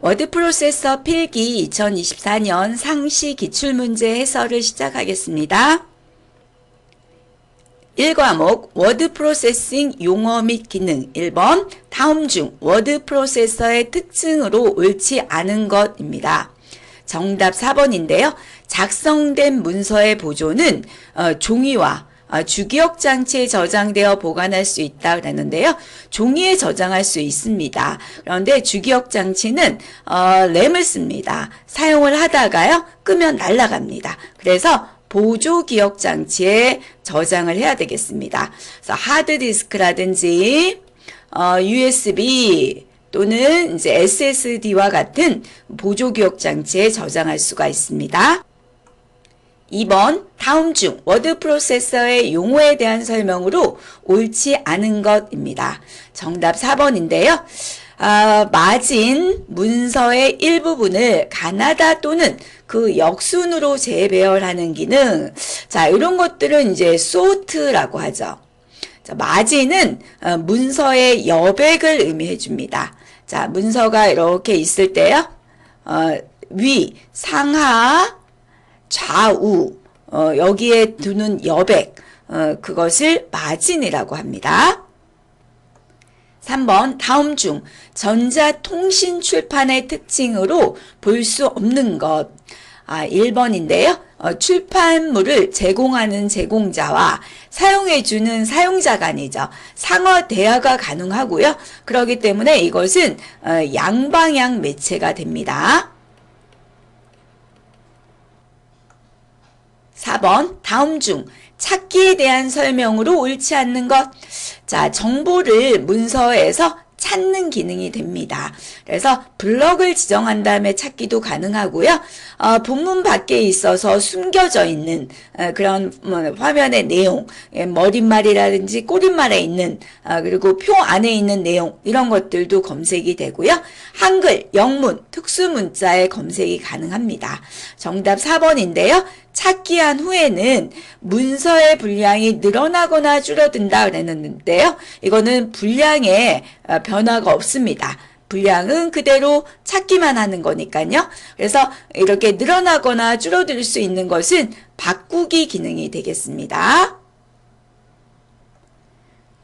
워드 프로세서 필기 2024년 상시 기출문제 해설을 시작하겠습니다. 1과목 워드 프로세싱 용어 및 기능 1번 다음 중 워드 프로세서의 특징으로 옳지 않은 것입니다. 정답 4번인데요. 작성된 문서의 보존은 종이와 주기억 장치에 저장되어 보관할 수 있다 그랬는데요. 종이에 저장할 수 있습니다. 그런데 주기억 장치는 램을 씁니다. 사용을 하다가요 끄면 날아갑니다. 그래서 보조 기억 장치에 저장을 해야 되겠습니다. 그래서 하드디스크라든지 USB 또는 이제 SSD와 같은 보조 기억 장치에 저장할 수가 있습니다. 2번 다음 중 워드 프로세서의 용어에 대한 설명으로 옳지 않은 것입니다. 정답 4번인데요. 마진 문서의 일부분을 가나다 또는 그 역순으로 재배열하는 기능. 자, 이런 것들은 이제 sort라고 하죠. 자, 마진은 문서의 여백을 의미해 줍니다. 자, 문서가 이렇게 있을 때요. 위, 상하, 좌우, 여기에 두는 여백, 그것을 마진이라고 합니다. 3번 다음 중 전자통신 출판의 특징으로 볼 수 없는 것. 1번인데요. 출판물을 제공하는 제공자와 사용해주는 사용자 간이죠. 상호 대화가 가능하고요. 그렇기 때문에 이것은 양방향 매체가 됩니다. 4번 다음 중 찾기에 대한 설명으로 옳지 않는 것. 자, 정보를 문서에서 찾는 기능이 됩니다. 그래서 블럭을 지정한 다음에 찾기도 가능하고요. 본문 밖에 있어서 숨겨져 있는 그런 화면의 내용, 머릿말이라든지 꼬릿말에 있는 그리고 표 안에 있는 내용 이런 것들도 검색이 되고요. 한글, 영문, 특수문자의 검색이 가능합니다. 정답 4번인데요. 찾기한 후에는 문서의 분량이 늘어나거나 줄어든다 그랬는데요. 이거는 분량에 변화가 없습니다. 분량은 그대로 찾기만 하는 거니까요. 그래서 이렇게 늘어나거나 줄어들 수 있는 것은 바꾸기 기능이 되겠습니다.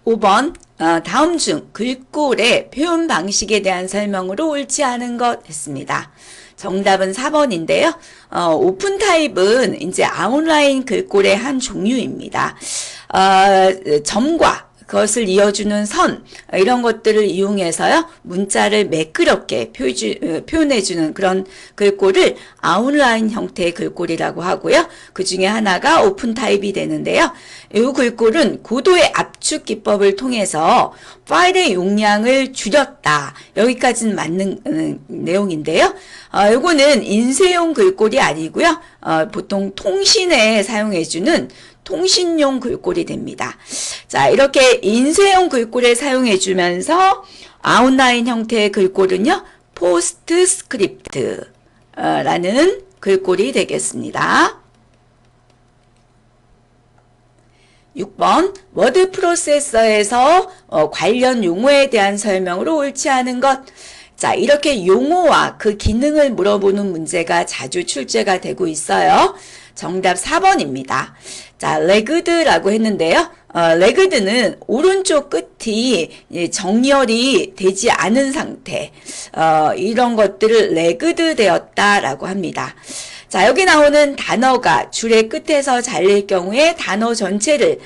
5번 다음 중 글꼴의 표현 방식에 대한 설명으로 옳지 않은 것 했습니다. 정답은 4번인데요. 오픈 타입은 이제 온라인 글꼴의 한 종류입니다. 점과 그것을 이어주는 선 이런 것들을 이용해서요 문자를 매끄럽게 표현해주는 그런 글꼴을 아웃라인 형태의 글꼴이라고 하고요. 그 중에 하나가 오픈 타입이 되는데요. 이 글꼴은 고도의 압축 기법을 통해서 파일의 용량을 줄였다. 여기까지는 맞는 내용인데요. 이거는 인쇄용 글꼴이 아니고요. 보통 통신에 사용해주는 통신용 글꼴이 됩니다. 자, 이렇게 인쇄용 글꼴을 사용해 주면서 아웃라인 형태의 글꼴은요. 포스트 스크립트 라는 글꼴이 되겠습니다. 6번 워드 프로세서에서 관련 용어에 대한 설명으로 옳지 않은 것. 자, 이렇게 용어와 그 기능을 물어보는 문제가 자주 출제가 되고 있어요. 정답 4번입니다. 자, 레그드라고 했는데요. 레그드는 오른쪽 끝이 정렬이 되지 않은 상태, 이런 것들을 레그드 되었다라고 합니다. 자, 여기 나오는 단어가 줄의 끝에서 잘릴 경우에 단어 전체를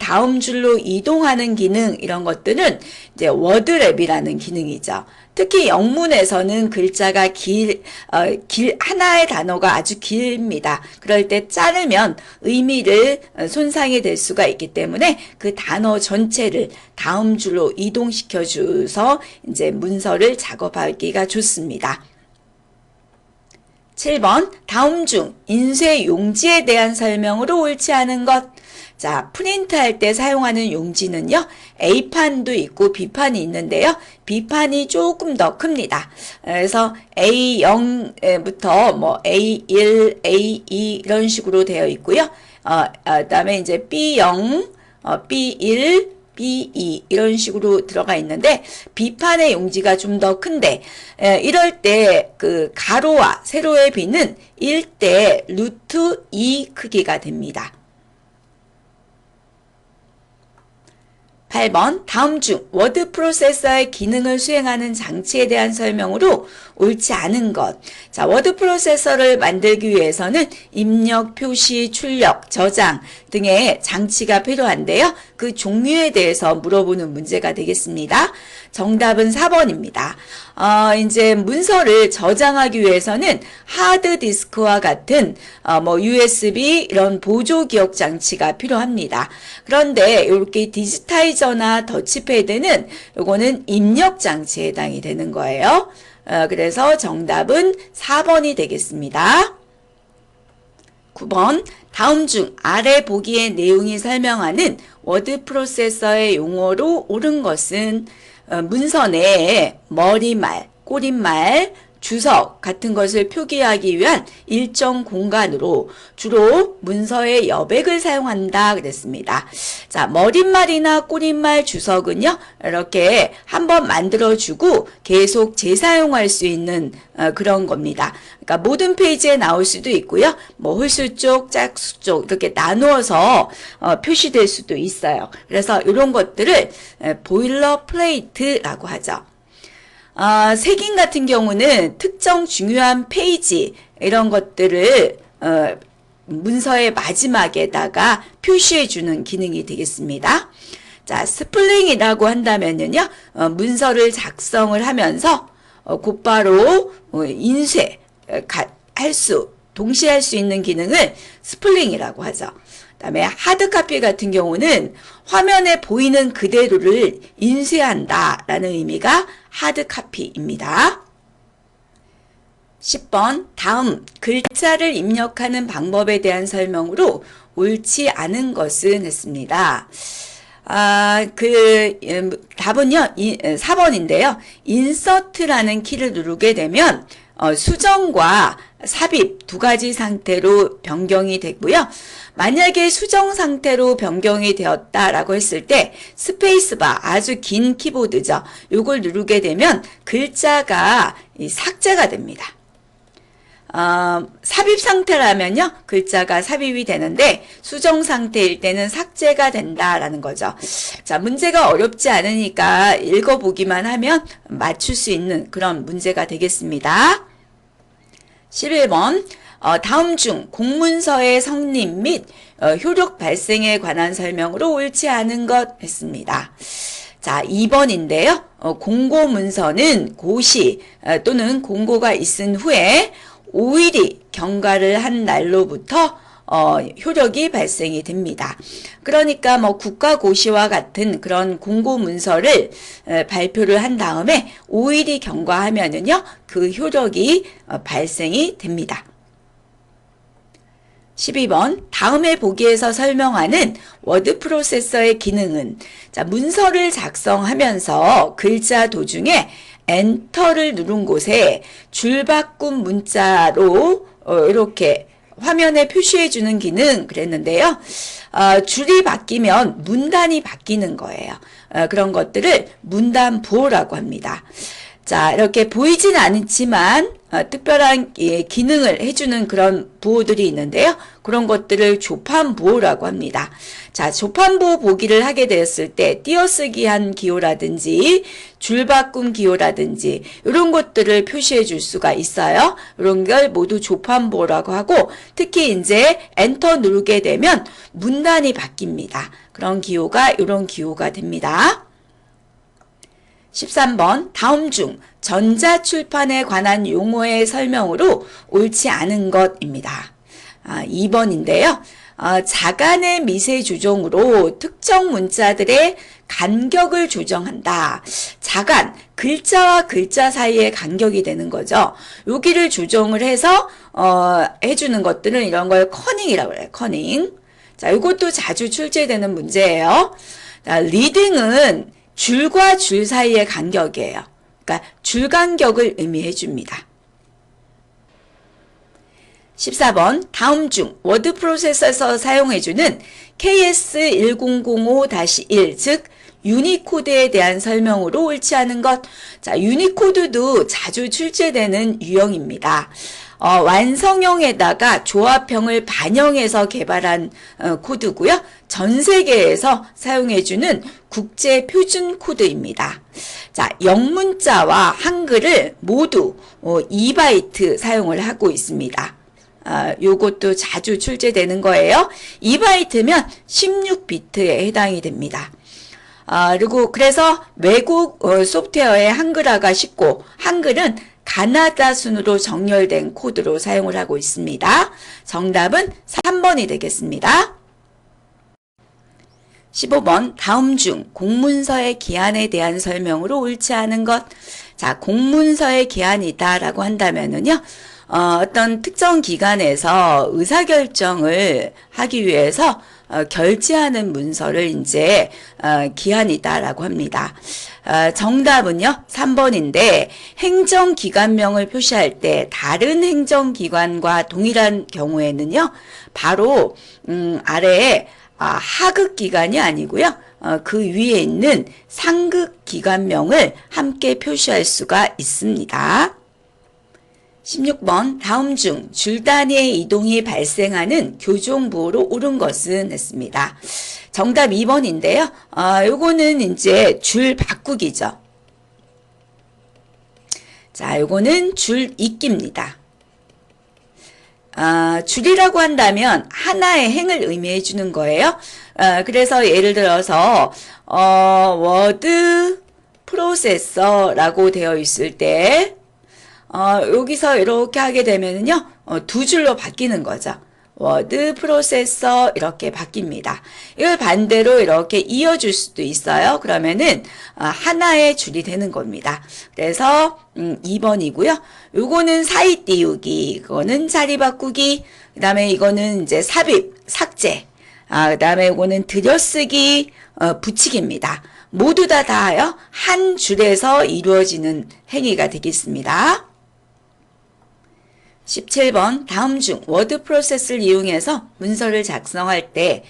다음 줄로 이동하는 기능, 이런 것들은 이제 워드랩이라는 기능이죠. 특히 영문에서는 글자가 하나의 단어가 아주 길입니다. 그럴 때 자르면 의미를 손상이 될 수가 있기 때문에 그 단어 전체를 다음 줄로 이동시켜 줘서 이제 문서를 작업하기가 좋습니다. 7번 다음 중 인쇄 용지에 대한 설명으로 옳지 않은 것. 자, 프린트할 때 사용하는 용지는요. A판도 있고 B판이 있는데요. B판이 조금 더 큽니다. 그래서 A0부터 뭐 A1, A2 이런 식으로 되어 있고요. 그다음에 이제 B0, B1, BE 이런 식으로 들어가 있는데 B판의 용지가 좀 더 큰데 이럴 때 그 가로와 세로의 B는 1대 루트 2 크기가 됩니다. 8번 다음 중 워드 프로세서의 기능을 수행하는 장치에 대한 설명으로 옳지 않은 것. 자, 워드 프로세서를 만들기 위해서는 입력, 표시, 출력, 저장 등의 장치가 필요한데요. 그 종류에 대해서 물어보는 문제가 되겠습니다. 정답은 4번입니다. 이제 문서를 저장하기 위해서는 하드디스크와 같은 USB 이런 보조 기억 장치가 필요합니다. 그런데 이렇게 디지타이저나 터치패드는 요거는 입력 장치에 해당이 되는 거예요. 그래서 정답은 4번이 되겠습니다. 9번 다음 중 아래 보기의 내용이 설명하는 워드 프로세서의 용어로 옳은 것은 문서 내에 머리말, 꼬릿말, 주석 같은 것을 표기하기 위한 일정 공간으로 주로 문서의 여백을 사용한다 그랬습니다. 자, 머릿말이나 꼬릿말, 주석은요 이렇게 한번 만들어주고 계속 재사용할 수 있는 그런 겁니다. 그러니까 모든 페이지에 나올 수도 있고요. 뭐 홀수 쪽, 짝수 쪽 이렇게 나누어서 표시될 수도 있어요. 그래서 이런 것들을 보일러 플레이트라고 하죠. 색인 같은 경우는 특정 중요한 페이지 이런 것들을 문서의 마지막에다가 표시해 주는 기능이 되겠습니다. 자, 스플링이라고 한다면요, 문서를 작성을 하면서 곧바로 인쇄 동시에 할 수 있는 기능을 스플링이라고 하죠. 그다음에 하드카피 같은 경우는 화면에 보이는 그대로를 인쇄한다라는 의미가 하드카피입니다. 10번 다음 글자를 입력하는 방법에 대한 설명으로 옳지 않은 것은 했습니다. 답은요 4번인데요. 인서트라는 키를 누르게 되면 수정과 삽입 두 가지 상태로 변경이 되고요. 만약에 수정 상태로 변경이 되었다라고 했을 때 스페이스바 아주 긴 키보드죠. 이걸 누르게 되면 글자가 삭제가 됩니다. 삽입 상태라면요 글자가 삽입이 되는데 수정 상태일 때는 삭제가 된다라는 거죠. 자, 문제가 어렵지 않으니까 읽어보기만 하면 맞출 수 있는 그런 문제가 되겠습니다. 11번 다음 중 공문서의 성립 및 효력 발생에 관한 설명으로 옳지 않은 것 했습니다. 자, 2번인데요. 공고문서는 고시 또는 공고가 있은 후에 5일이 경과를 한 날로부터 효력이 발생이 됩니다. 그러니까 뭐 국가고시와 같은 그런 공고문서를 발표를 한 다음에 5일이 경과하면은요, 그 효력이 발생이 됩니다. 12번 다음의 보기에서 설명하는 워드 프로세서의 기능은 자, 문서를 작성하면서 글자 도중에 엔터를 누른 곳에 줄바꿈 문자로 이렇게 화면에 표시해 주는 기능 그랬는데요. 줄이 바뀌면 문단이 바뀌는 거예요. 그런 것들을 문단 부호라고 합니다. 자, 이렇게 보이진 않지만 특별한 기능을 해주는 그런 부호들이 있는데요. 그런 것들을 조판부호라고 합니다. 자, 조판부호 보기를 하게 되었을 때 띄어쓰기 한 기호라든지 줄바꿈 기호라든지 이런 것들을 표시해 줄 수가 있어요. 이런 걸 모두 조판부호라고 하고 특히 이제 엔터 누르게 되면 문단이 바뀝니다. 그런 기호가 이런 기호가 됩니다. 13번 다음 중 전자출판에 관한 용어의 설명으로 옳지 않은 것입니다. 2번인데요. 자간의 미세 조정으로 특정 문자들의 간격을 조정한다. 자간, 글자와 글자 사이의 간격이 되는 거죠. 여기를 조정을 해서 해주는 것들은 이런 걸 커닝이라고 해요. 커닝. 자, 이것도 자주 출제되는 문제예요. 자, 리딩은 줄과 줄 사이의 간격이에요. 그러니까 줄 간격을 의미해 줍니다. 14번 다음 중 워드 프로세서에서 사용해주는 KS1005-1 즉 유니코드에 대한 설명으로 옳지 않은 것. 자, 유니코드도 자주 출제되는 유형입니다. 완성형에다가 조합형을 반영해서 개발한 코드고요. 전 세계에서 사용해주는 국제 표준 코드입니다. 자, 영문자와 한글을 모두 2바이트 사용을 하고 있습니다. 요것도 자주 출제되는 거예요. 2바이트면 16비트에 해당이 됩니다. 그리고 그래서 외국 소프트웨어의 한글화가 쉽고 한글은 가나다 순으로 정렬된 코드로 사용을 하고 있습니다. 정답은 3번이 되겠습니다. 15번 다음 중 공문서의 기한에 대한 설명으로 옳지 않은 것. 자, 공문서의 기한이다 라고 한다면은요. 어떤 특정 기관에서 의사결정을 하기 위해서 결제하는 문서를 이제 기한이다라고 합니다. 정답은요 3번인데 행정기관명을 표시할 때 다른 행정기관과 동일한 경우에는요 바로 아래에 하급기관이 아니고요 그 위에 있는 상급기관명을 함께 표시할 수가 있습니다. 16번 다음 중 줄 단위의 이동이 발생하는 교종부호로 옳은 것은 했습니다. 정답 2번인데요. 요거는 이제 줄 바꾸기죠. 자, 요거는 줄 잇기입니다. 줄이라고 한다면 하나의 행을 의미해 주는 거예요. 그래서 예를 들어서 워드 프로세서라고 되어 있을 때 여기서 이렇게 하게 되면은요, 두 줄로 바뀌는 거죠. 워드 프로세서 이렇게 바뀝니다. 이걸 반대로 이렇게 이어줄 수도 있어요. 그러면은 하나의 줄이 되는 겁니다. 그래서 2번이고요. 요거는 사이 띄우기, 이거는 자리 바꾸기, 그 다음에 이거는 이제 삽입, 삭제, 그 다음에 이거는 들여쓰기, 붙이기입니다. 모두 다요, 한 줄에서 이루어지는 행위가 되겠습니다. 17번 다음 중 워드 프로세스를 이용해서 문서를 작성할 때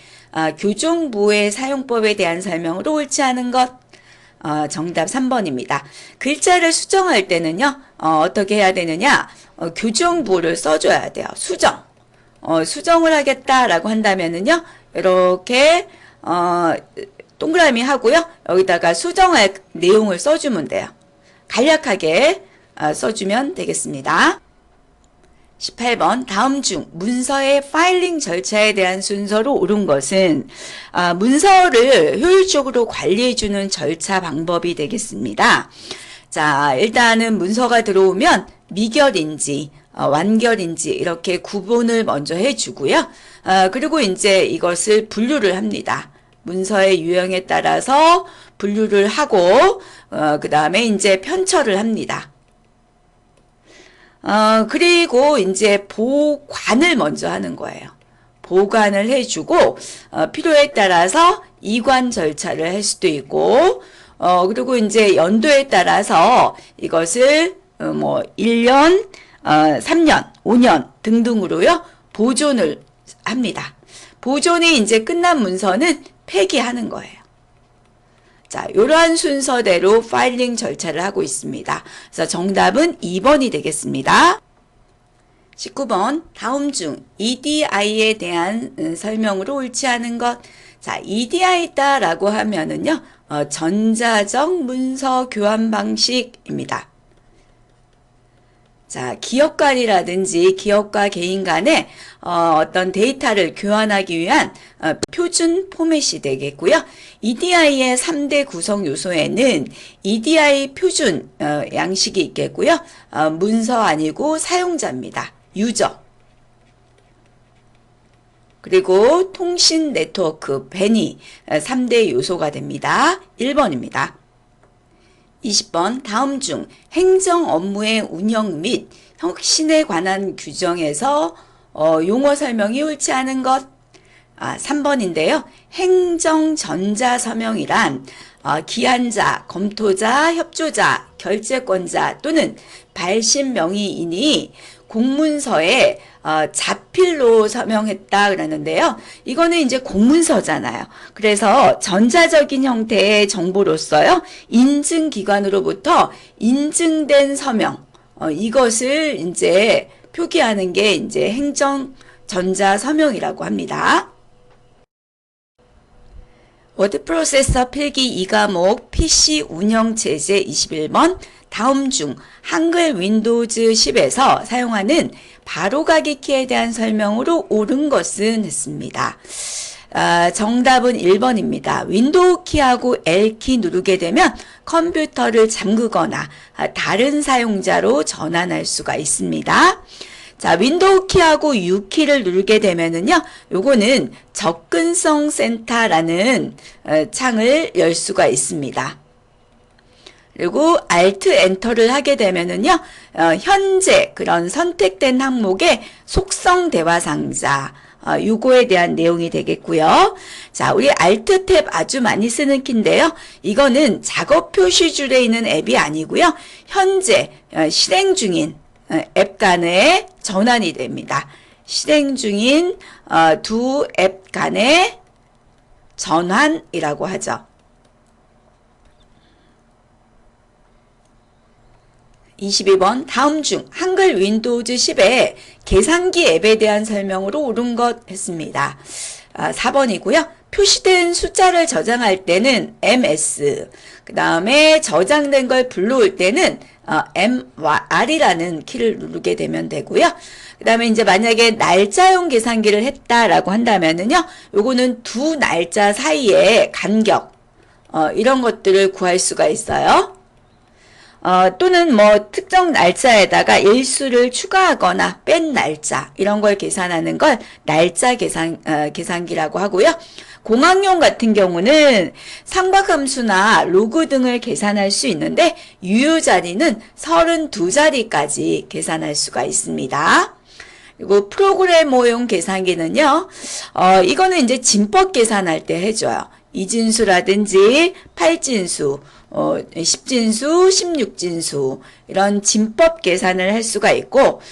교종부의 사용법에 대한 설명으로 옳지 않은 것. 정답 3번입니다. 글자를 수정할 때는요 어떻게 해야 되느냐 교종부를 써줘야 돼요. 수정을 하겠다라고 한다면은요 이렇게 동그라미 하고요 여기다가 수정할 내용을 써주면 돼요. 간략하게 써주면 되겠습니다. 18번 다음 중 문서의 파일링 절차에 대한 순서로 옳은 것은 문서를 효율적으로 관리해주는 절차 방법이 되겠습니다. 자, 일단은 문서가 들어오면 미결인지 완결인지 이렇게 구분을 먼저 해주고요. 그리고 이제 이것을 분류를 합니다. 문서의 유형에 따라서 분류를 하고 그 다음에 이제 편철을 합니다. 그리고 이제 보관을 먼저 하는 거예요. 보관을 해주고, 필요에 따라서 이관 절차를 할 수도 있고, 그리고 이제 연도에 따라서 이것을 1년, 3년, 5년 등등으로요, 보존을 합니다. 보존이 이제 끝난 문서는 폐기하는 거예요. 자, 이러한 순서대로 파일링 절차를 하고 있습니다. 그래서 정답은 2번이 되겠습니다. 19번 다음 중 EDI에 대한 설명으로 옳지 않은 것. 자, EDI다 라고 하면은요, 전자적 문서 교환 방식입니다. 자, 기업 간이라든지 기업과 개인 간에 어떤 데이터를 교환하기 위한 표준 포맷이 되겠고요. EDI의 3대 구성 요소에는 EDI 표준 양식이 있겠고요. 문서 아니고 사용자입니다. 유저. 그리고 통신 네트워크, 벤이 3대 요소가 됩니다. 1번입니다. 20번 다음 중 행정 업무의 운영 및 혁신에 관한 규정에서 용어 설명이 옳지 않은 것. 3번인데요. 행정 전자서명이란 기한자, 검토자, 협조자, 결재권자 또는 발신 명의인이 공문서에 자필로 서명했다 그러는데요. 이거는 이제 공문서잖아요. 그래서 전자적인 형태의 정보로서요. 인증기관으로부터 인증된 서명, 이것을 이제 표기하는 게 이제 행정 전자 서명이라고 합니다. 워드 프로세서 필기 2과목 PC 운영 제재 21번 다음 중 한글 윈도우즈 10에서 사용하는 바로가기 키에 대한 설명으로 옳은 것은 했습니다. 정답은 1번입니다. 윈도우 키하고 L키 누르게 되면 컴퓨터를 잠그거나 다른 사용자로 전환할 수가 있습니다. 자, 윈도우 키하고 U키를 누르게 되면은요, 요거는 접근성 센터라는 창을 열 수가 있습니다. 그리고 Alt 엔터를 하게 되면은요, 현재 그런 선택된 항목의 속성 대화 상자, 요거에 대한 내용이 되겠고요. 자, 우리 Alt 탭 아주 많이 쓰는 키인데요. 이거는 작업 표시줄에 있는 앱이 아니고요. 현재 실행 중인 앱 간의 전환이 됩니다. 실행 중인 두 앱 간의 전환이라고 하죠. 22번 다음 중 한글 윈도우즈 10의 계산기 앱에 대한 설명으로 옳은 것 했습니다. 4번이고요. 표시된 숫자를 저장할 때는 MS, 그 다음에 저장된 걸 불러올 때는 MR이라는 키를 누르게 되면 되고요. 그 다음에 이제 만약에 날짜용 계산기를 했다라고 한다면은요, 요거는 두 날짜 사이의 간격, 이런 것들을 구할 수가 있어요. 또는 뭐 특정 날짜에다가 일수를 추가하거나 뺀 날짜 이런 걸 계산하는 걸 날짜 계산기라고 하고요. 공학용 같은 경우는 삼각함수나 로그 등을 계산할 수 있는데 유효 자리는 32자리까지 계산할 수가 있습니다. 그리고 프로그래머용 계산기는요. 이거는 이제 진법 계산할 때 해줘요. 이진수라든지 8진수, 10진수, 16진수 이런 진법 계산을 할 수가 있고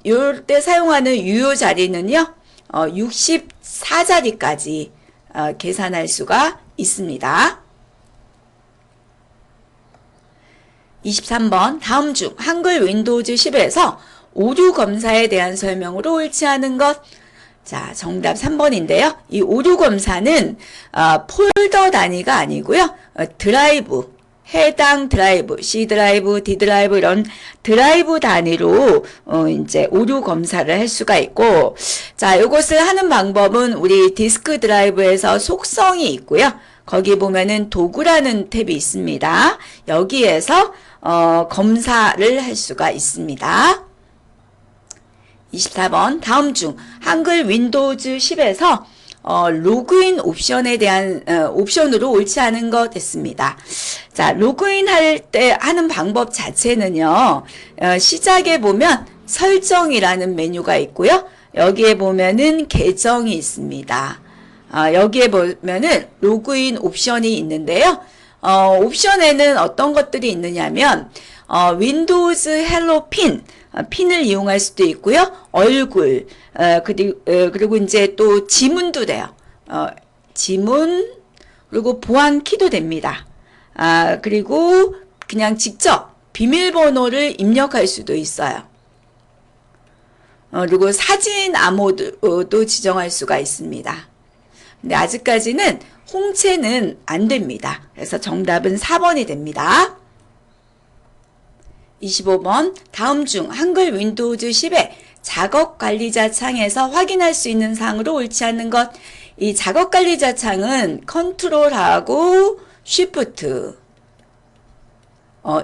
요때 사용하는 유효 자리는요. 64자리까지 계산할 수가 있습니다. 23번 다음 중 한글 윈도우즈 10에서 오류 검사에 대한 설명으로 옳지 않은 것. 자, 정답 3번인데요. 이 오류 검사는 폴더 단위가 아니고요. 드라이브, 해당 드라이브, C 드라이브, D 드라이브 이런 드라이브 단위로 이제 오류 검사를 할 수가 있고, 자, 이것을 하는 방법은 우리 디스크 드라이브에서 속성이 있고요. 거기 보면은 도구라는 탭이 있습니다. 여기에서 검사를 할 수가 있습니다. 24번 다음 중 한글 윈도우즈 10에서 로그인 옵션에 대한 옵션으로 옳지 않은 것 됐습니다. 자, 로그인 할 때 하는 방법 자체는요. 시작에 보면 설정이라는 메뉴가 있고요. 여기에 보면은 계정이 있습니다. 여기에 보면은 로그인 옵션이 있는데요. 옵션에는 어떤 것들이 있느냐면 윈도우즈 헬로 핀을 이용할 수도 있고요. 얼굴, 그리고 이제 또 지문도 돼요. 지문, 그리고 보안키도 됩니다. 그리고 그냥 직접 비밀번호를 입력할 수도 있어요. 그리고 사진 암호도 지정할 수가 있습니다. 근데 아직까지는 홍채는 안 됩니다. 그래서 정답은 4번이 됩니다. 25번 다음 중 한글 윈도우즈 10의 작업관리자 창에서 확인할 수 있는 사항으로 옳지 않는 것. 이 작업관리자 창은 컨트롤하고 쉬프트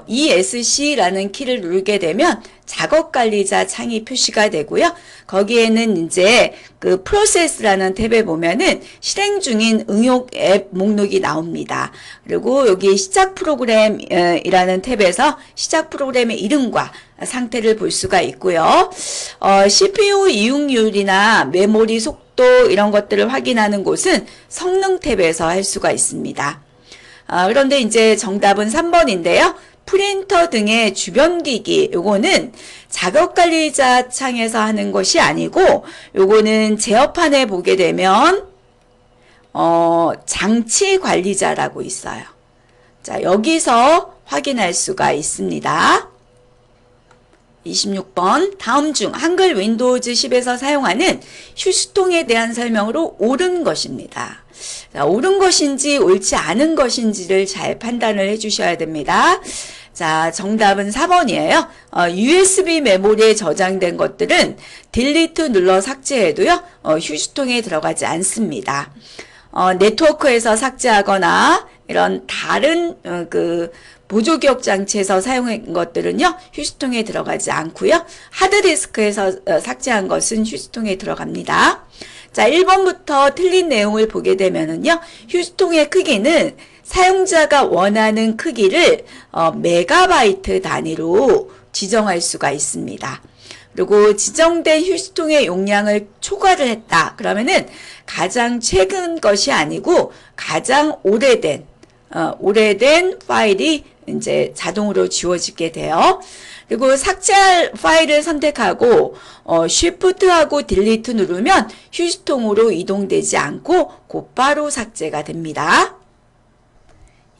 ESC라는 키를 누르게 되면 작업관리자 창이 표시가 되고요. 거기에는 이제 그 프로세스라는 탭에 보면은 실행 중인 응용 앱 목록이 나옵니다. 그리고 여기 시작 프로그램이라는 탭에서 시작 프로그램의 이름과 상태를 볼 수가 있고요. CPU 이용률이나 메모리 속도 이런 것들을 확인하는 곳은 성능 탭에서 할 수가 있습니다. 그런데 이제 정답은 3번인데요. 프린터 등의 주변 기기, 요거는 작업관리자 창에서 하는 것이 아니고 요거는 제어판에 보게 되면 장치관리자라고 있어요. 자, 여기서 확인할 수가 있습니다. 26번 다음 중 한글 윈도우즈 10에서 사용하는 휴지통에 대한 설명으로 옳은 것입니다. 자, 옳은 것인지 옳지 않은 것인지를 잘 판단을 해주셔야 됩니다. 자, 정답은 4번이에요. USB 메모리에 저장된 것들은 딜리트 눌러 삭제해도요, 휴지통에 들어가지 않습니다. 네트워크에서 삭제하거나 이런 다른 보조기억 장치에서 사용한 것들은요, 휴지통에 들어가지 않고요. 하드디스크에서 삭제한 것은 휴지통에 들어갑니다. 자, 1번부터 틀린 내용을 보게 되면은요, 휴지통의 크기는 사용자가 원하는 크기를 메가바이트 단위로 지정할 수가 있습니다. 그리고 지정된 휴지통의 용량을 초과를 했다. 그러면은 가장 최근 것이 아니고 가장 오래된 파일이 이제 자동으로 지워지게 돼요. 그리고 삭제할 파일을 선택하고 Shift하고 딜리트 누르면 휴지통으로 이동되지 않고 곧바로 삭제가 됩니다.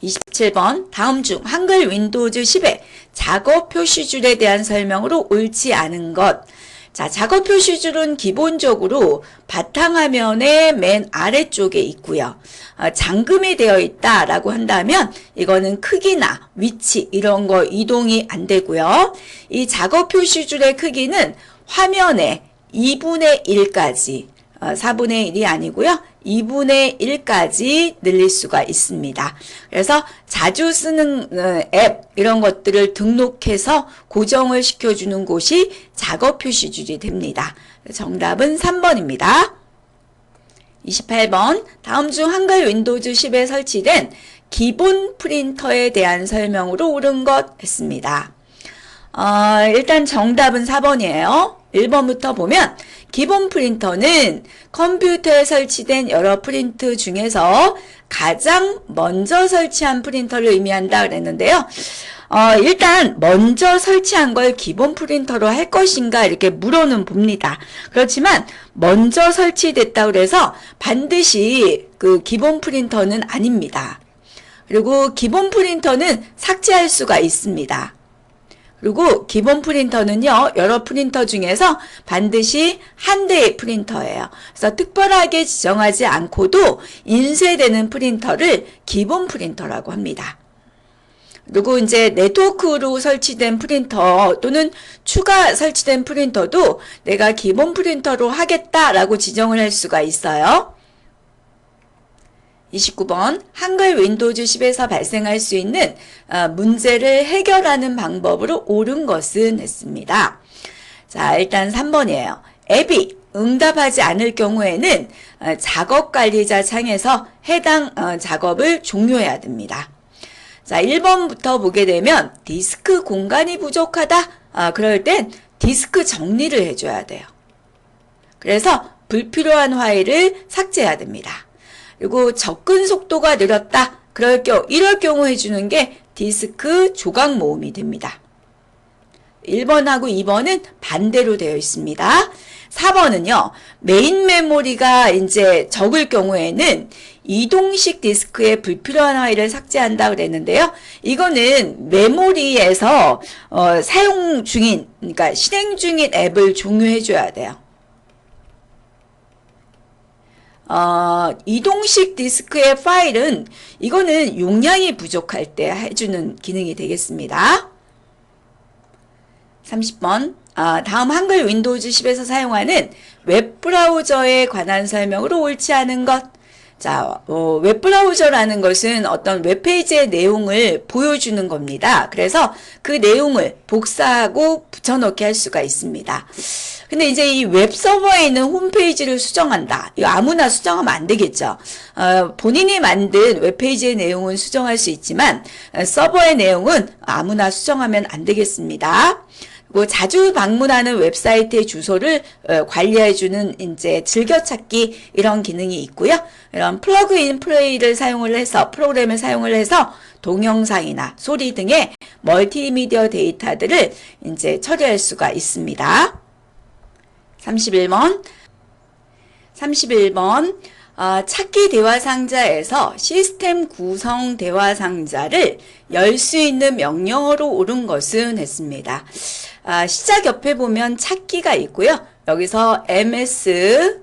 27번 다음 중 한글 윈도우즈 10의 작업 표시줄에 대한 설명으로 옳지 않은 것. 자, 작업 표시줄은 기본적으로 바탕화면의 맨 아래쪽에 있고요. 잠금이 되어 있다라고 한다면 이거는 크기나 위치 이런 거 이동이 안 되고요. 이 작업 표시줄의 크기는 화면의 2분의 1까지 4분의 1이 아니고요. 2분의 1까지 늘릴 수가 있습니다. 그래서 자주 쓰는 앱 이런 것들을 등록해서 고정을 시켜주는 곳이 작업 표시줄이 됩니다. 정답은 3번입니다. 28번 다음 중 한글 윈도우즈 10에 설치된 기본 프린터에 대한 설명으로 옳은 것 했습니다. 일단 정답은 4번이에요. 1번부터 보면 기본 프린터는 컴퓨터에 설치된 여러 프린터 중에서 가장 먼저 설치한 프린터를 의미한다 그랬는데요. 일단 먼저 설치한 걸 기본 프린터로 할 것인가 이렇게 물어는 봅니다. 그렇지만 먼저 설치됐다 그래서 반드시 그 기본 프린터는 아닙니다. 그리고 기본 프린터는 삭제할 수가 있습니다. 그리고 기본 프린터는요, 여러 프린터 중에서 반드시 한 대의 프린터예요. 그래서 특별하게 지정하지 않고도 인쇄되는 프린터를 기본 프린터라고 합니다. 그리고 이제 네트워크로 설치된 프린터 또는 추가 설치된 프린터도 내가 기본 프린터로 하겠다라고 지정을 할 수가 있어요. 29번 한글 윈도우즈 10에서 발생할 수 있는 문제를 해결하는 방법으로 옳은 것은 했습니다. 자, 일단 3번이에요. 앱이 응답하지 않을 경우에는 작업관리자 창에서 해당 작업을 종료해야 됩니다. 자, 1번부터 보게 되면 디스크 공간이 부족하다. 그럴 땐 디스크 정리를 해줘야 돼요. 그래서 불필요한 파일을 삭제해야 됩니다. 그리고 접근 속도가 느렸다. 이럴 경우 해주는 게 디스크 조각 모음이 됩니다. 1번하고 2번은 반대로 되어 있습니다. 4번은요, 메인 메모리가 이제 적을 경우에는 이동식 디스크에 불필요한 파일을 삭제한다 그랬는데요. 이거는 메모리에서 사용 중인, 그러니까 실행 중인 앱을 종료해줘야 돼요. 이동식 디스크의 파일은 이거는 용량이 부족할 때 해주는 기능이 되겠습니다. 30번 다음 한글 윈도우즈 10에서 사용하는 웹브라우저에 관한 설명으로 옳지 않은 것. 자, 웹브라우저라는 것은 어떤 웹페이지의 내용을 보여주는 겁니다. 그래서 그 내용을 복사하고 붙여넣기 할 수가 있습니다. 근데 이제 이 웹서버에 있는 홈페이지를 수정한다. 이거 아무나 수정하면 안 되겠죠. 본인이 만든 웹페이지의 내용은 수정할 수 있지만 서버의 내용은 아무나 수정하면 안 되겠습니다. 뭐 자주 방문하는 웹사이트의 주소를 관리해주는 이제 즐겨찾기 이런 기능이 있고요. 이런 플러그인 플레이를 사용을 해서 프로그램을 사용을 해서 동영상이나 소리 등의 멀티미디어 데이터들을 이제 처리할 수가 있습니다. 31번 찾기 대화 상자에서 시스템 구성 대화 상자를 열 수 있는 명령어로 옳은 것은 했습니다. 시작 옆에 보면 찾기가 있고요. 여기서 ms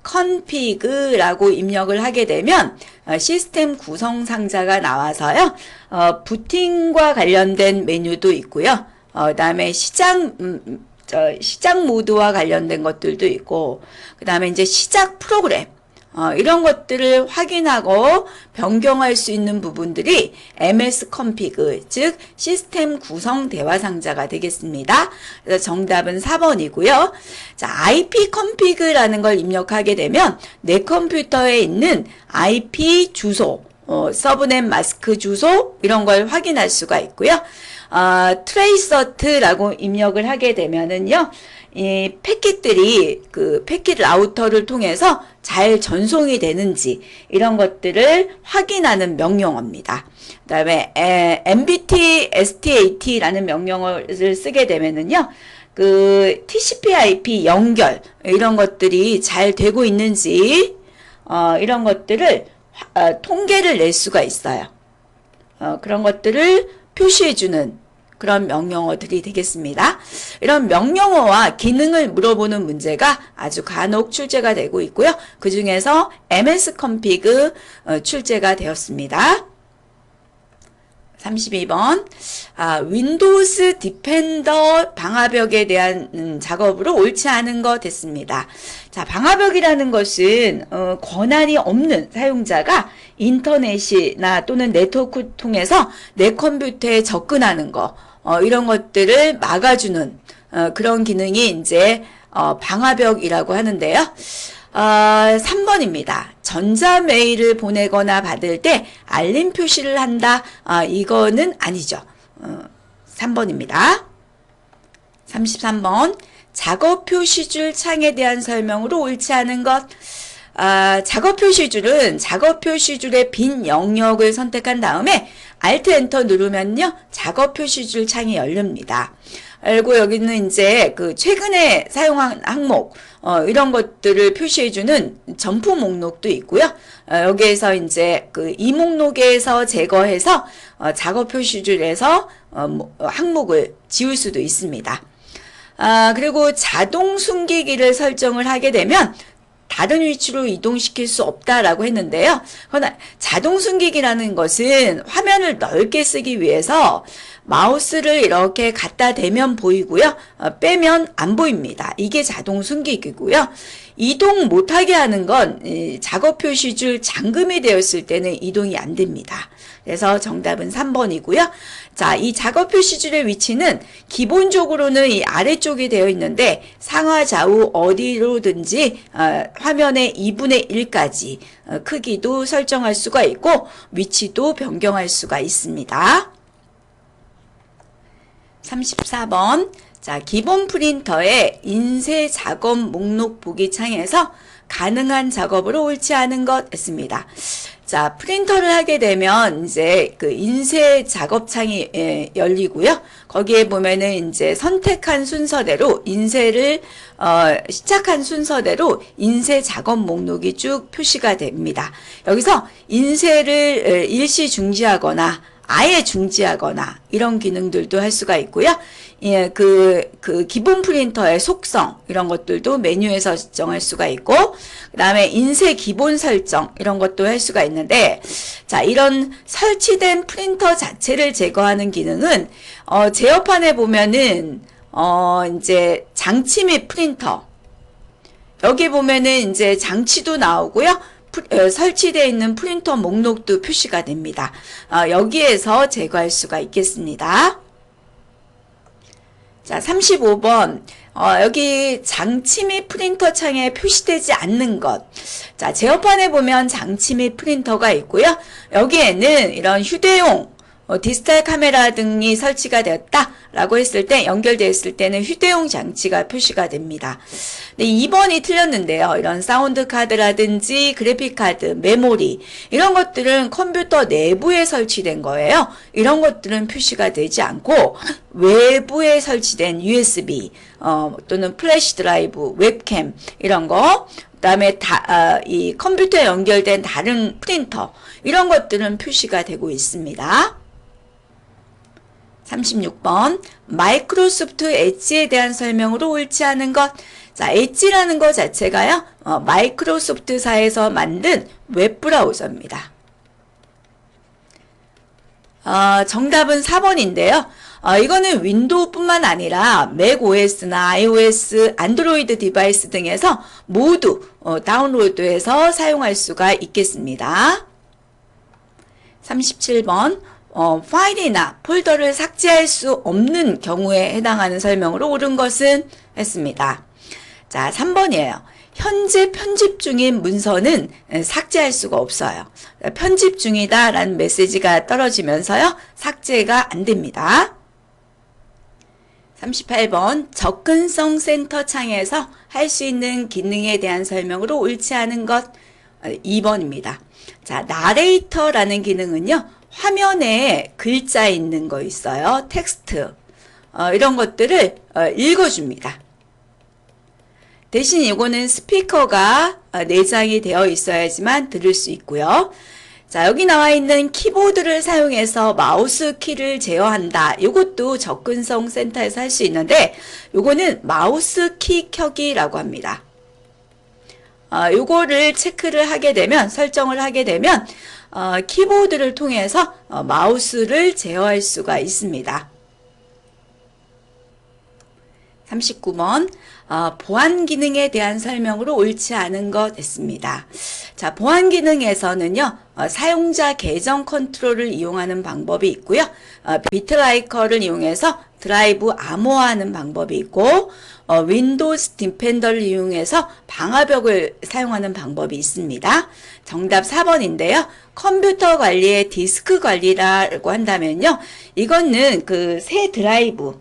config라고 입력을 하게 되면 시스템 구성 상자가 나와서요. 부팅과 관련된 메뉴도 있고요. 그 다음에 시작 모드와 관련된 것들도 있고, 그 다음에 이제 시작 프로그램, 이런 것들을 확인하고 변경할 수 있는 부분들이 ms config, 즉 시스템 구성 대화 상자가 되겠습니다. 그래서 정답은 4번이고요. 자, IP config라는 걸 입력하게 되면 내 컴퓨터에 있는 IP 주소, 서브넷 마스크 주소 이런 걸 확인할 수가 있고요. 트레이서트라고 입력을 하게 되면은요, 이 패킷들이 그 패킷 라우터를 통해서 잘 전송이 되는지 이런 것들을 확인하는 명령어입니다. 그 다음에 mbt stat라는 명령어를 쓰게 되면은요, 그 TCP/IP 연결 이런 것들이 잘 되고 있는지 이런 것들을 통계를 낼 수가 있어요. 그런 것들을 표시해주는 그런 명령어들이 되겠습니다. 이런 명령어와 기능을 물어보는 문제가 아주 간혹 출제가 되고 있고요. 그 중에서 ms config 출제가 되었습니다. 32번 윈도우스 디펜더 방화벽에 대한 작업으로 옳지 않은 것 됐습니다. 자, 방화벽이라는 것은 권한이 없는 사용자가 인터넷이나 또는 네트워크 통해서 내 컴퓨터에 접근하는 거 이런 것들을 막아주는 그런 기능이 이제 방화벽이라고 하는데요. 3번입니다. 전자메일을 보내거나 받을 때 알림 표시를 한다. 이거는 아니죠. 3번입니다. 33번 작업 표시줄 창에 대한 설명으로 옳지 않은 것. 작업 표시줄은 작업 표시줄의 빈 영역을 선택한 다음에 Alt 엔터 누르면요, 작업 표시줄 창이 열립니다. 그리고 여기는 이제 그 최근에 사용한 항목, 이런 것들을 표시해주는 점프 목록도 있고요. 여기에서 이제 그 이 목록에서 제거해서 작업 표시줄에서 항목을 지울 수도 있습니다. 그리고 자동 숨기기를 설정을 하게 되면 다른 위치로 이동시킬 수 없다라고 했는데요. 그러나 자동 숨기기라는 것은 화면을 넓게 쓰기 위해서 마우스를 이렇게 갖다 대면 보이고요. 빼면 안 보입니다. 이게 자동 숨기기고요. 이동 못하게 하는 건 작업 표시줄 잠금이 되었을 때는 이동이 안 됩니다. 그래서 정답은 3번이고요. 자, 이 작업 표시줄의 위치는 기본적으로는 이 아래쪽에 되어 있는데 상하 좌우 어디로든지 화면의 2분의 1까지 크기도 설정할 수가 있고 위치도 변경할 수가 있습니다. 34번 자, 기본 프린터의 인쇄 작업 목록 보기 창에서 가능한 작업으로 옳지 않은 것 했습니다. 자, 프린터를 하게 되면 이제 그 인쇄 작업창이 열리고요. 거기에 보면은 이제 선택한 순서대로 인쇄를 시작한 순서대로 인쇄 작업 목록이 쭉 표시가 됩니다. 여기서 인쇄를 일시 중지하거나 아예 중지하거나 이런 기능들도 할 수가 있고요. 예, 그 기본 프린터의 속성 이런 것들도 메뉴에서 설정할 수가 있고, 그 다음에 인쇄 기본 설정 이런 것도 할 수가 있는데, 자, 이런 설치된 프린터 자체를 제거하는 기능은 제어판에 보면은 이제 장치 및 프린터 여기 보면은 이제 장치도 나오고요. 설치되어 있는 프린터 목록도 표시가 됩니다. 여기에서 제거할 수가 있겠습니다. 자, 35번. 여기 장치 및 프린터 창에 표시되지 않는 것. 자, 제어판에 보면 장치 및 프린터가 있고요. 여기에는 이런 휴대용 디지털 카메라 등이 설치가 되었다 라고 했을 때, 연결됐을 때는 휴대용 장치가 표시가 됩니다. 근데 2번이 틀렸는데요. 이런 사운드 카드라든지 그래픽 카드, 메모리 이런 것들은 컴퓨터 내부에 설치된 거예요. 이런 것들은 표시가 되지 않고 외부에 설치된 USB 또는 플래시 드라이브, 웹캠 이런 거, 그다음에 이 컴퓨터에 연결된 다른 프린터 이런 것들은 표시가 되고 있습니다. 36번 마이크로소프트 엣지에 대한 설명으로 옳지 않은 것. 자, 엣지라는 것 자체가요, 마이크로소프트사에서 만든 웹브라우저입니다. 정답은 4번인데요. 이거는 윈도우뿐만 아니라 맥OS나 iOS, 안드로이드 디바이스 등에서 모두 다운로드해서 사용할 수가 있겠습니다. 37번 파일이나 폴더를 삭제할 수 없는 경우에 해당하는 설명으로 옳은 것은 했습니다. 자, 3번이에요. 현재 편집 중인 문서는 삭제할 수가 없어요. 편집 중이다 라는 메시지가 떨어지면서요, 삭제가 안 됩니다. 38번 접근성 센터 창에서 할 수 있는 기능에 대한 설명으로 옳지 않은 것. 2번입니다. 자, 나레이터라는 기능은요, 화면에 글자 있는 거 있어요. 텍스트. 이런 것들을 읽어줍니다. 대신 이거는 스피커가 내장이 되어 있어야지만 들을 수 있고요. 자, 여기 나와 있는 키보드를 사용해서 마우스 키를 제어한다. 이것도 접근성 센터에서 할 수 있는데, 요거는 마우스 키 켜기라고 합니다. 요거를 체크를 하게 되면, 설정을 하게 되면, 키보드를 통해서 마우스를 제어할 수가 있습니다. 39번 보안 기능에 대한 설명으로 옳지 않은 것 했습니다. 자, 보안 기능에서는요, 사용자 계정 컨트롤을 이용하는 방법이 있고요. 비트라이커를 이용해서 드라이브 암호화하는 방법이 있고, 윈도우즈 디펜더를 이용해서 방화벽을 사용하는 방법이 있습니다. 정답 4번인데요. 컴퓨터 관리의 디스크 관리라고 한다면요, 이거는 그 새 드라이브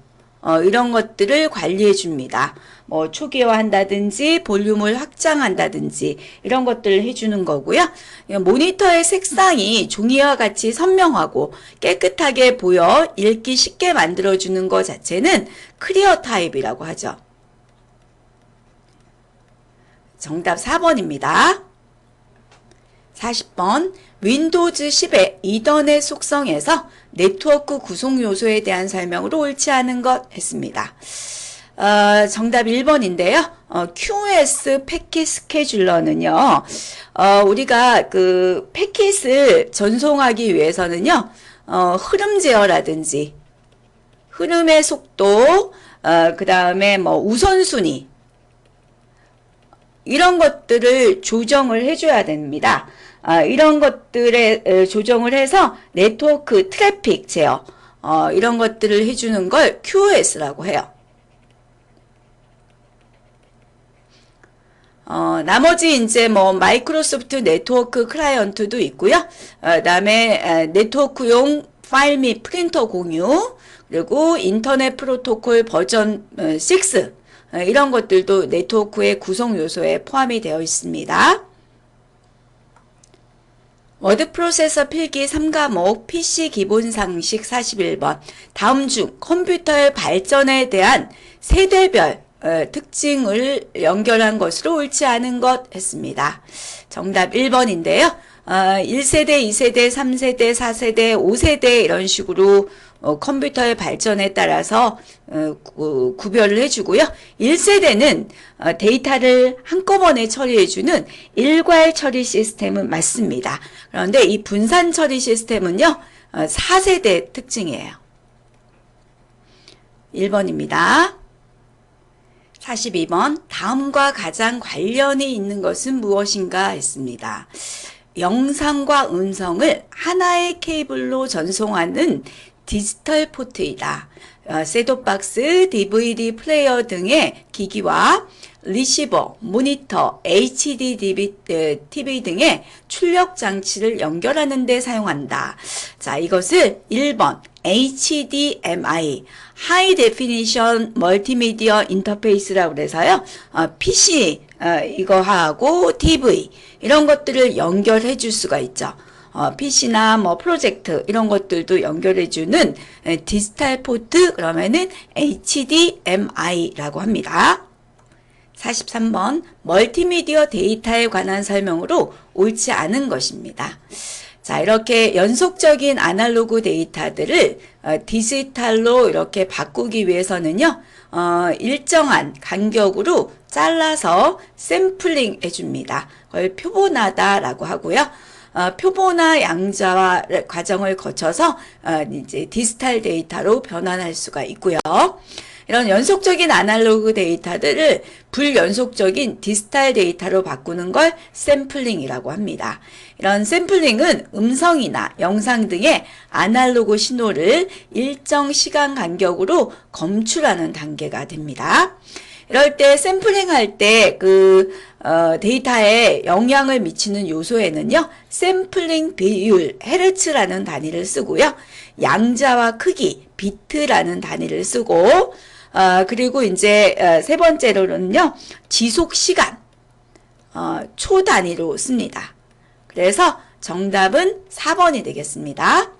이런 것들을 관리해 줍니다. 뭐 초기화한다든지 볼륨을 확장한다든지 이런 것들을 해주는 거고요. 모니터의 색상이 종이와 같이 선명하고 깨끗하게 보여 읽기 쉽게 만들어주는 것 자체는 클리어 타입이라고 하죠. 정답 4번입니다. 40번 윈도우즈 10의 이더넷 속성에서 네트워크 구성 요소에 대한 설명으로 옳지 않은 것 했습니다. 정답 1번인데요. QoS 패킷 스케줄러는요, 우리가 그 패킷을 전송하기 위해서는요, 흐름 제어라든지, 흐름의 속도, 그 다음에 뭐 우선순위, 이런 것들을 조정을 해줘야 됩니다. 이런 것들에 조정을 해서 네트워크 트래픽 제어, 이런 것들을 해주는 걸 QoS라고 해요. 나머지 이제 뭐 마이크로소프트 네트워크 클라이언트도 있고요. 그다음에 네트워크용 파일 및 프린터 공유, 그리고 인터넷 프로토콜 버전 6, 이런 것들도 네트워크의 구성 요소에 포함이 되어 있습니다. 워드 프로세서 필기 3과목 PC 기본 상식 41번. 다음 중 컴퓨터의 발전에 대한 세대별 특징을 연결한 것으로 옳지 않은 것 했습니다. 정답 1번인데요. 1세대, 2세대, 3세대, 4세대, 5세대 이런 식으로 컴퓨터의 발전에 따라서 구별을 해주고요. 1세대는 데이터를 한꺼번에 처리해주는 일괄 처리 시스템은 맞습니다. 그런데 이 분산 처리 시스템은요, 4세대 특징이에요. 1번입니다. 42번 다음과 가장 관련이 있는 것은 무엇인가 했습니다. 영상과 음성을 하나의 케이블로 전송하는 디지털 포트이다. 셋톱박스, DVD 플레이어 등의 기기와 리시버, 모니터, TV 등의 출력 장치를 연결하는 데 사용한다. 자, 이것을 1번 HDMI, High Definition Multimedia Interface라고 그래서요. PC 이거하고 TV 이런 것들을 연결해 줄 수가 있죠. PC나 뭐 프로젝트 이런 것들도 연결해주는 디지털 포트 그러면은 HDMI라고 합니다. 43번 멀티미디어 데이터에 관한 설명으로 옳지 않은 것입니다. 자, 이렇게 연속적인 아날로그 데이터들을 디지털로 이렇게 바꾸기 위해서는요, 일정한 간격으로 잘라서 샘플링 해줍니다. 그걸 표본화다라고 하고요. 표본화 양자화 과정을 거쳐서 이제 디지털 데이터로 변환할 수가 있고요. 이런 연속적인 아날로그 데이터들을 불연속적인 디지털 데이터로 바꾸는 걸 샘플링이라고 합니다. 이런 샘플링은 음성이나 영상 등의 아날로그 신호를 일정 시간 간격으로 검출하는 단계가 됩니다. 이럴 때 샘플링 할 때 데이터에 영향을 미치는 요소에는요, 샘플링 비율, 헤르츠라는 단위를 쓰고요, 양자와 크기, 비트라는 단위를 쓰고, 그리고 이제 세 번째로는요, 지속 시간, 초 단위로 씁니다. 그래서 정답은 4번이 되겠습니다.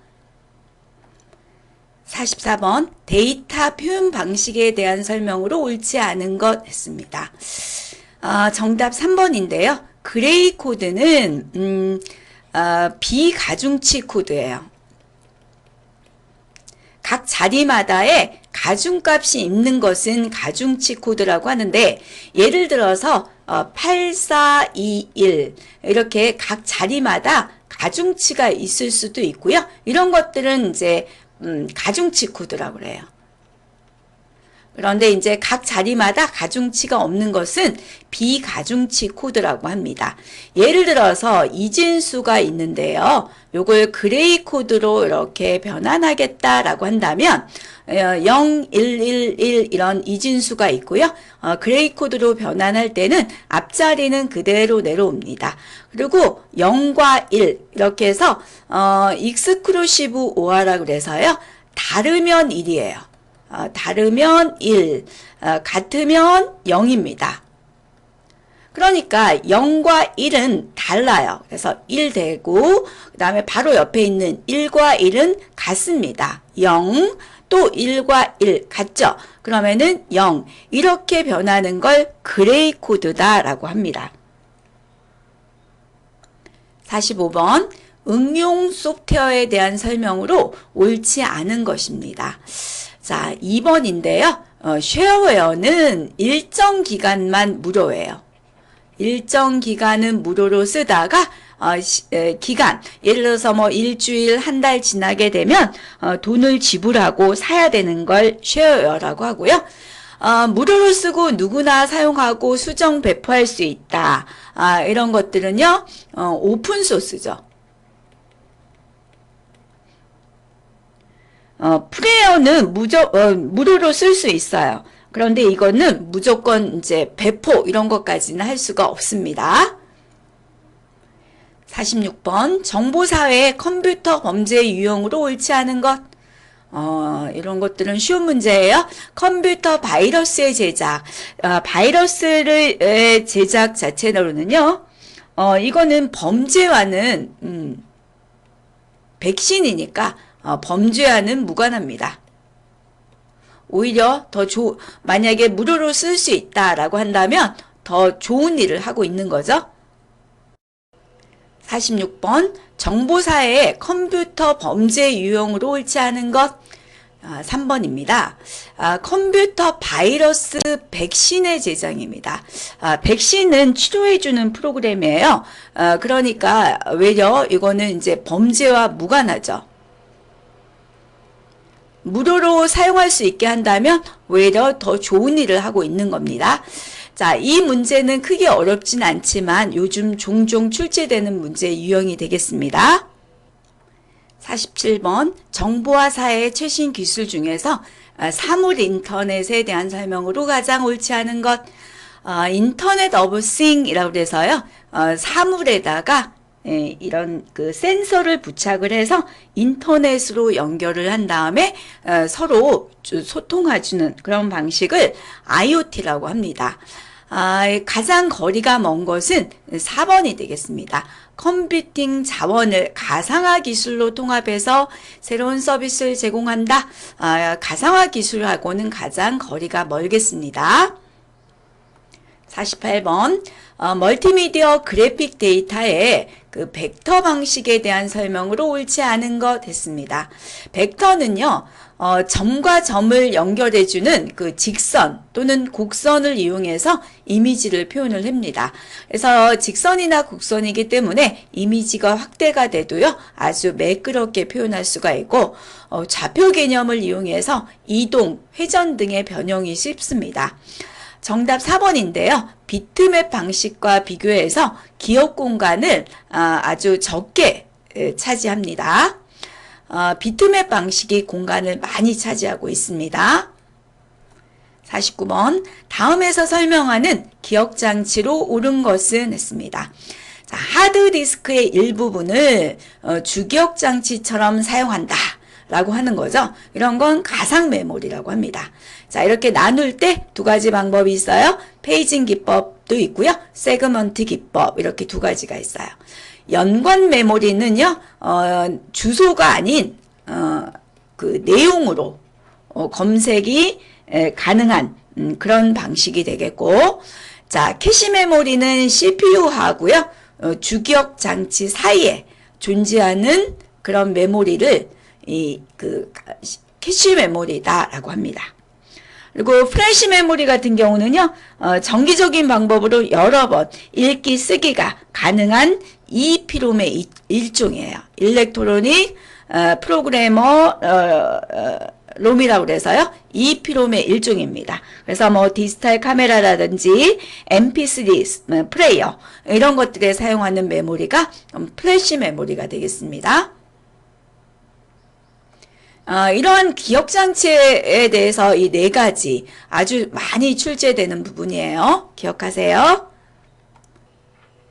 44번 데이터 표현 방식에 대한 설명으로 옳지 않은 것 했습니다. 정답 3번인데요. 그레이 코드는 비가중치 코드예요. 각 자리마다의 가중값이 있는 것은 가중치 코드라고 하는데, 예를 들어서 8421 이렇게 각 자리마다 가중치가 있을 수도 있고요. 이런 것들은 이제 가중치 코드라고 그래요. 그런데 이제 각 자리마다 가중치가 없는 것은 비가중치 코드라고 합니다. 예를 들어서 이진수가 있는데요. 요걸 그레이 코드로 이렇게 변환하겠다라고 한다면 0, 1, 1, 1 이런 이진수가 있고요. 그레이 코드로 변환할 때는 앞자리는 그대로 내려옵니다. 그리고 0과 1 이렇게 해서 익스클루시브 OR라고 그래서요. 다르면 1이에요. 다르면 1, 같으면 0입니다. 그러니까 0과 1은 달라요. 그래서 1 되고 그 다음에 바로 옆에 있는 1과 1은 같습니다. 0, 또 1과 1 같죠? 그러면은 0 이렇게 변하는 걸 그레이 코드다라고 합니다. 45번 응용 소프트웨어에 대한 설명으로 옳지 않은 것입니다. 자, 2번인데요. 쉐어웨어는 일정 기간만 무료예요. 일정 기간은 무료로 쓰다가 기간, 예를 들어서 뭐 일주일, 한 달 지나게 되면 돈을 지불하고 사야 되는 걸 쉐어웨어라고 하고요. 무료로 쓰고 누구나 사용하고 수정 배포할 수 있다. 이런 것들은요, 오픈소스죠. 프레어는 무료로 쓸 수 있어요. 그런데 이거는 무조건 이제 배포 이런 것까지는 할 수가 없습니다. 46번 정보사회의 컴퓨터 범죄 유형으로 옳지 않은 것. 이런 것들은 쉬운 문제예요. 컴퓨터 바이러스의 제작. 바이러스를 제작 자체로는요. 이거는 범죄와는 백신이니까 범죄와는 무관합니다. 오히려 만약에 무료로 쓸 수 있다라고 한다면 더 좋은 일을 하고 있는 거죠. 46번 정보사회의 컴퓨터 범죄 유형으로 옳지 않은 것. 3번입니다. 컴퓨터 바이러스 백신의 제작입니다. 백신은 치료해주는 프로그램이에요. 그러니까 외려 이거는 이제 범죄와 무관하죠. 무료로 사용할 수 있게 한다면 오히려 더 좋은 일을 하고 있는 겁니다. 자, 이 문제는 크게 어렵진 않지만 요즘 종종 출제되는 문제 유형이 되겠습니다. 47번 정보화 사회의 최신 기술 중에서 사물 인터넷에 대한 설명으로 가장 옳지 않은 것. 인터넷 오브 싱이라고 해서요. 사물에다가 이런 그 센서를 부착을 해서 인터넷으로 연결을 한 다음에 서로 소통해주는 그런 방식을 IoT라고 합니다. 가장 거리가 먼 것은 4번이 되겠습니다. 컴퓨팅 자원을 가상화 기술로 통합해서 새로운 서비스를 제공한다. 가상화 기술하고는 가장 거리가 멀겠습니다. 48번 멀티미디어 그래픽 데이터의 그 벡터 방식에 대한 설명으로 옳지 않은 것 했습니다. 벡터는요, 점과 점을 연결해주는 그 직선 또는 곡선을 이용해서 이미지를 표현을 합니다. 그래서 직선이나 곡선이기 때문에 이미지가 확대가 돼도요, 아주 매끄럽게 표현할 수가 있고, 좌표 개념을 이용해서 이동, 회전 등의 변형이 쉽습니다. 정답 4번인데요. 비트맵 방식과 비교해서 기억 공간을 아주 적게 차지합니다. 비트맵 방식이 공간을 많이 차지하고 있습니다. 49번 다음에서 설명하는 기억장치로 옳은 것은 했습니다. 자, 하드디스크의 일부분을 주기억장치처럼 사용한다 라고 하는 거죠. 이런 건 가상 메모리라고 합니다. 자, 이렇게 나눌 때 두 가지 방법이 있어요. 페이징 기법도 있고요. 세그먼트 기법 이렇게 두 가지가 있어요. 연관 메모리는요. 주소가 아닌 그 내용으로 검색이 가능한 그런 방식이 되겠고, 자, 캐시 메모리는 CPU하고요. 주기억 장치 사이에 존재하는 그런 메모리를 캐시 메모리다라고 합니다. 그리고 플래시 메모리 같은 경우는요, 정기적인 방법으로 여러 번 읽기 쓰기가 가능한 EEPROM의 일종이에요. 일렉트로닉 프로그래머 롬이라고 그래서요, EEPROM의 일종입니다. 그래서 뭐 디지털 카메라라든지 MP3 플레이어 이런 것들에 사용하는 메모리가 플래시 메모리가 되겠습니다. 이러한 기억장치에 대해서 이 네 가지 아주 많이 출제되는 부분이에요. 기억하세요.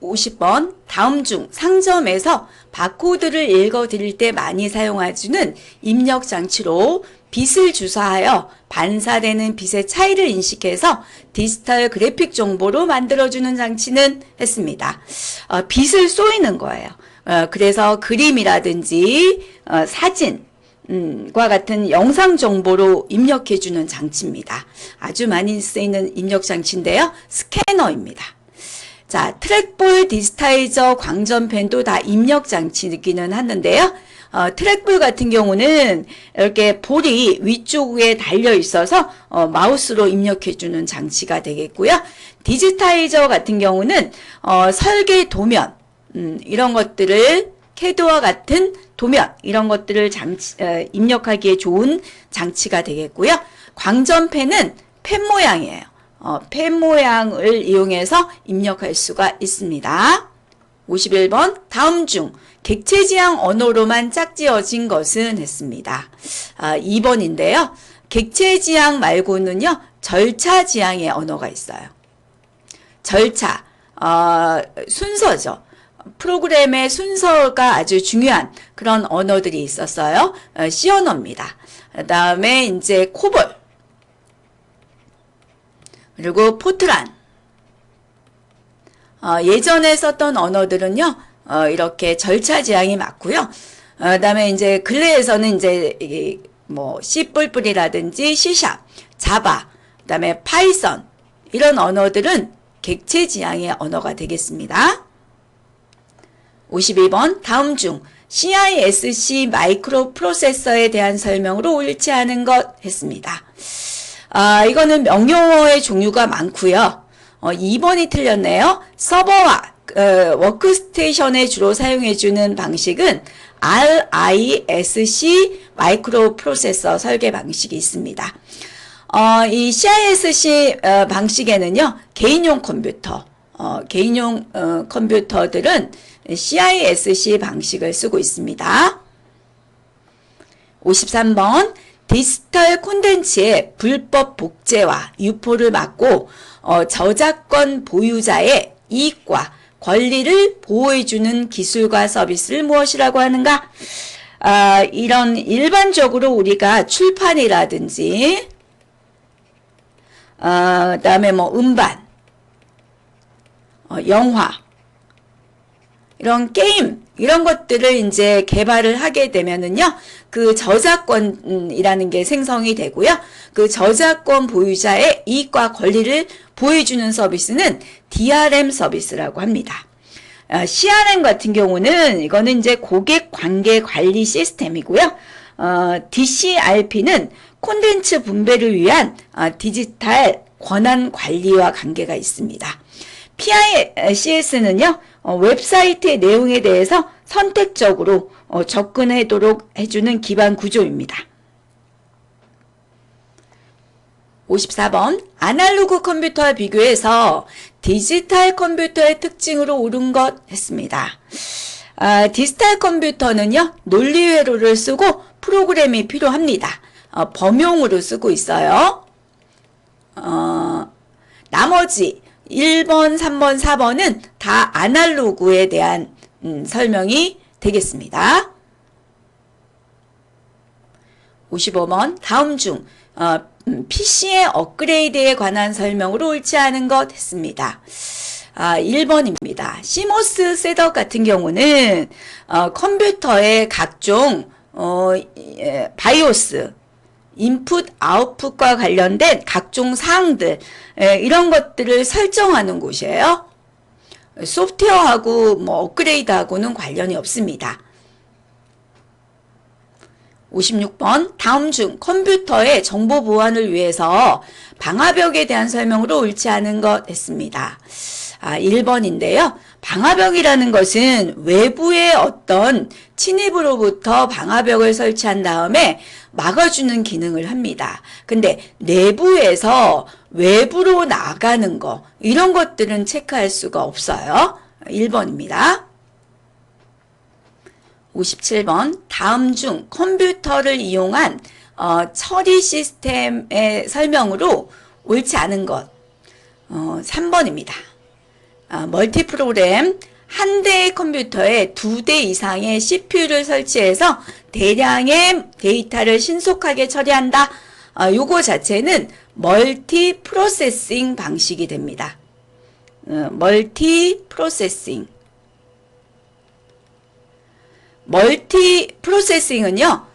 50번 다음 중 상점에서 바코드를 읽어드릴 때 많이 사용해주는 입력장치로 빛을 주사하여 반사되는 빛의 차이를 인식해서 디지털 그래픽 정보로 만들어주는 장치는 했습니다. 빛을 쏘이는 거예요. 그래서 그림이라든지 사진 과 같은 영상 정보로 입력해주는 장치입니다. 아주 많이 쓰이는 입력 장치인데요. 스캐너입니다. 자, 트랙볼, 디지타이저, 광전펜도 다 입력 장치이기는 하는데요. 트랙볼 같은 경우는 이렇게 볼이 위쪽에 달려 있어서 마우스로 입력해주는 장치가 되겠고요. 디지타이저 같은 경우는 설계 도면 이런 것들을 캐드와 같은 도면 이런 것들을 입력하기에 좋은 장치가 되겠고요. 광전펜은 펜 모양이에요. 펜 모양을 이용해서 입력할 수가 있습니다. 51번 다음 중 객체지향 언어로만 짝지어진 것은 했습니다. 2번인데요. 객체지향 말고는요. 절차지향의 언어가 있어요. 절차, 순서죠. 프로그램의 순서가 아주 중요한 그런 언어들이 있었어요. C 언어입니다. 그 다음에 이제 코볼, 그리고 포트란. 예전에 썼던 언어들은요, 이렇게 절차 지향이 맞고요. 그 다음에 이제 근래에서는 이제 뭐 C++이라든지 C#, 자바, 그 다음에 파이썬 이런 언어들은 객체 지향의 언어가 되겠습니다. 52번 다음 중 CISC 마이크로 프로세서에 대한 설명으로 옳지 않은 것 했습니다. 이거는 명령어의 종류가 많고요. 2번이 틀렸네요. 서버와 워크스테이션에 주로 사용해주는 방식은 RISC 마이크로 프로세서 설계 방식이 있습니다. 이 CISC 방식에는요, 개인용 컴퓨터, 개인용 컴퓨터들은 CISC 방식을 쓰고 있습니다. 53번 디지털 콘텐츠의 불법 복제와 유포를 막고 저작권 보유자의 이익과 권리를 보호해주는 기술과 서비스를 무엇이라고 하는가? 이런 일반적으로 우리가 출판이라든지 그다음에 뭐 음반, 영화, 이런 게임, 이런 것들을 이제 개발을 하게 되면은요, 그 저작권이라는 게 생성이 되고요. 그 저작권 보유자의 이익과 권리를 보호해주는 서비스는 DRM 서비스라고 합니다. CRM 같은 경우는 이거는 이제 고객 관계 관리 시스템이고요. DCRP는 콘텐츠 분배를 위한 디지털 권한 관리와 관계가 있습니다. PICS는요, 웹사이트의 내용에 대해서 선택적으로 접근하도록 해주는 기반 구조입니다. 54번, 아날로그 컴퓨터와 비교해서 디지털 컴퓨터의 특징으로 옳은 것 했습니다. 디지털 컴퓨터는요, 논리회로를 쓰고 프로그램이 필요합니다. 범용으로 쓰고 있어요. 나머지 1번, 3번, 4번은 다 아날로그에 대한 설명이 되겠습니다. 55번, 다음 중 PC의 업그레이드에 관한 설명으로 옳지 않은 것 했습니다. 1번입니다. 시모스 셋업 같은 경우는 컴퓨터의 각종 바이오스, 인풋, 아웃풋과 관련된 각종 사항들, 이런 것들을 설정하는 곳이에요. 소프트웨어하고 뭐 업그레이드하고는 관련이 없습니다. 56번, 다음 중 컴퓨터의 정보 보안을 위해서 방화벽에 대한 설명으로 옳지 않은 것 했습니다. 1번인데요. 방화벽이라는 것은 외부의 어떤 침입으로부터 방화벽을 설치한 다음에 막아주는 기능을 합니다. 근데 내부에서 외부로 나가는 거, 이런 것들은 체크할 수가 없어요. 1번입니다. 57번, 다음 중 컴퓨터를 이용한 처리 시스템의 설명으로 옳지 않은 것 3번입니다. 멀티 프로그램, 한 대의 컴퓨터에 2대 이상의 CPU를 설치해서 대량의 데이터를 신속하게 처리한다. 요거 자체는 멀티 프로세싱 방식이 됩니다. 멀티 프로세싱. 멀티 프로세싱은요,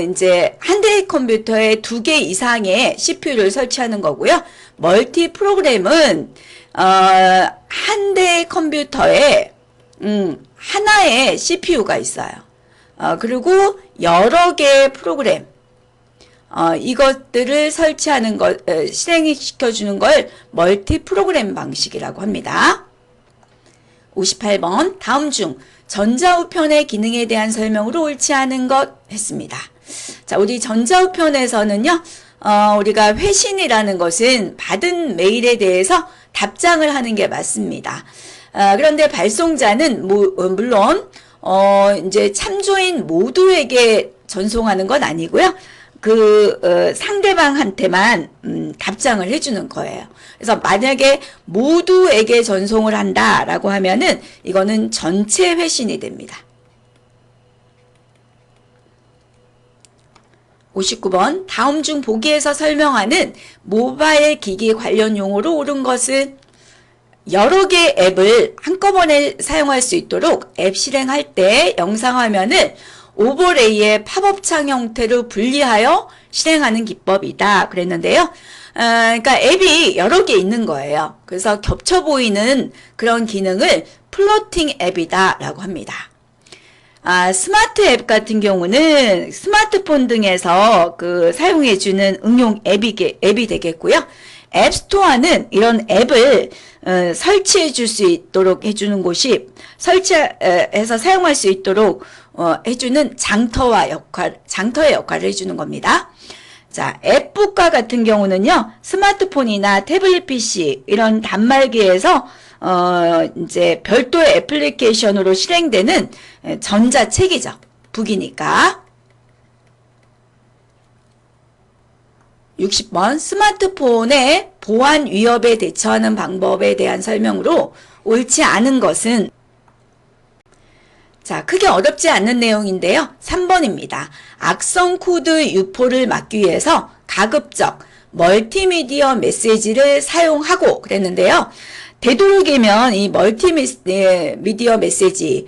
이제 한 대의 컴퓨터에 2개 이상의 CPU를 설치하는 거고요. 멀티 프로그램은 한 대의 컴퓨터에 하나의 CPU가 있어요. 그리고 여러 개의 프로그램, 이것들을 설치하는 것, 실행시켜주는 걸 멀티 프로그램 방식이라고 합니다. 58번, 다음 중 전자우편의 기능에 대한 설명으로 옳지 않은 것 했습니다. 자, 우리 전자우편에서는요, 우리가 회신이라는 것은 받은 메일에 대해서 답장을 하는 게 맞습니다. 그런데 발송자는 물론 이제 참조인 모두에게 전송하는 건 아니고요. 상대방한테만 답장을 해주는 거예요. 그래서 만약에 모두에게 전송을 한다라고 하면은 이거는 전체 회신이 됩니다. 59번, 다음 중 보기에서 설명하는 모바일 기기 관련 용어로 옳은 것은 여러 개의 앱을 한꺼번에 사용할 수 있도록 앱 실행할 때 영상 화면을 오버레이의 팝업창 형태로 분리하여 실행하는 기법이다. 그랬는데요. 그러니까 앱이 여러 개 있는 거예요. 그래서 겹쳐 보이는 그런 기능을 플로팅 앱이다 라고 합니다. 스마트 앱 같은 경우는 스마트폰 등에서 사용해주는 응용 앱이 되겠고요. 앱스토어는 이런 앱을 설치해 줄 수 있도록 해주는 곳이 설치해서 사용할 수 있도록 해주는 장터의 역할을 해주는 겁니다. 자, 앱북과 같은 경우는요, 스마트폰이나 태블릿 PC 이런 단말기에서 이제 별도의 애플리케이션으로 실행되는 전자책이죠. 북이니까. 60번 스마트폰의 보안 위협에 대처하는 방법에 대한 설명으로 옳지 않은 것은 자, 크게 어렵지 않는 내용인데요. 3번입니다. 악성 코드 유포를 막기 위해서 가급적 멀티미디어 메시지를 사용하고 그랬는데요. 되도록이면 이 멀티미디어 메시지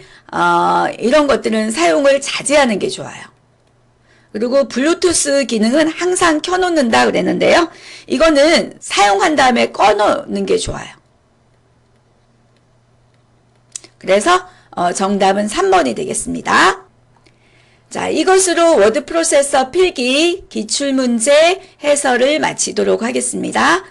이런 것들은 사용을 자제하는 게 좋아요. 그리고 블루투스 기능은 항상 켜놓는다 그랬는데요. 이거는 사용한 다음에 꺼놓는 게 좋아요. 그래서 정답은 3번이 되겠습니다. 자, 이것으로 워드 프로세서 필기 기출문제 해설을 마치도록 하겠습니다.